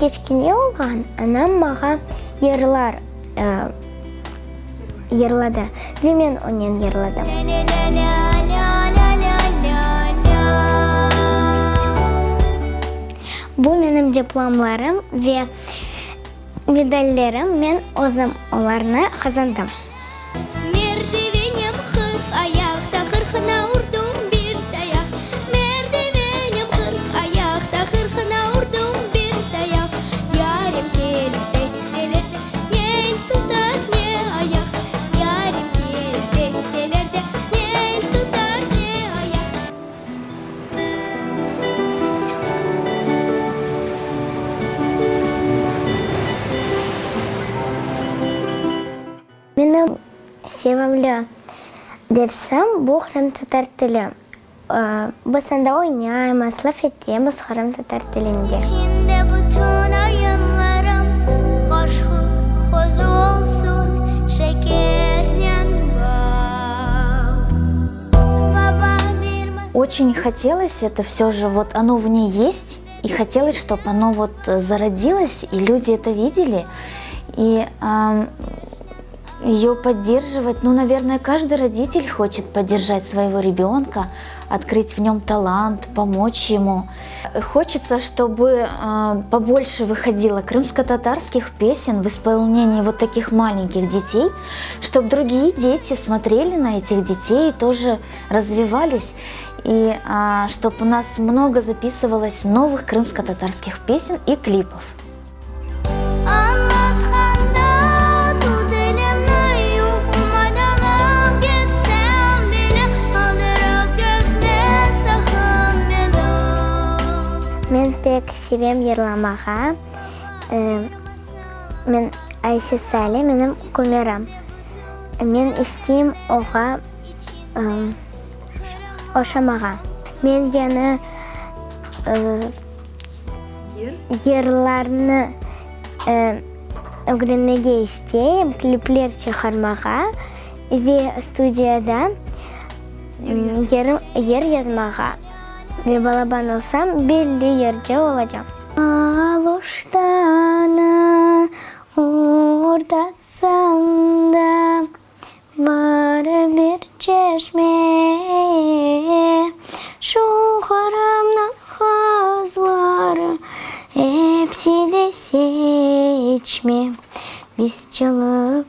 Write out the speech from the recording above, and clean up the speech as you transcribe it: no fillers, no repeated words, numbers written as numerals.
кечкене олған, анам маға ерлады. Ве мен онен ерладым. Бұл менің дипломларым ве медальлерім, мен өзім оларны қазандым. Менің севімлі дерсім бұл Қырым татар тілі. Біз анда ойнаймыз, лаф етеміз Қырым татар тілінде. Очень хотелось это все же, вот оно в ней есть, и хотелось, чтобы оно вот зародилось, и люди это видели, и ее поддерживать. Ну, наверное, каждый родитель хочет поддержать своего ребенка, открыть в нем талант, помочь ему. Хочется, чтобы побольше выходило крымско-татарских песен в исполнении вот таких маленьких детей, чтобы другие дети смотрели на этих детей и тоже развивались, и чтобы у нас много записывалось новых крымско-татарских песен и клипов. Мен пек севем ерламаға. Мен Айше Сали, менің кумерам. Мен істейм оға ошамаға. Мен яны ерларны öğrenmege isteyim, klipler çıkarmağa ve stüdyoda yer yazmağa. Ve balaban olsam belli yerde olacağım. Aluştana ortasında var bir çeşme, şu haramdan hazları hepsi de seçme. Biz çalıp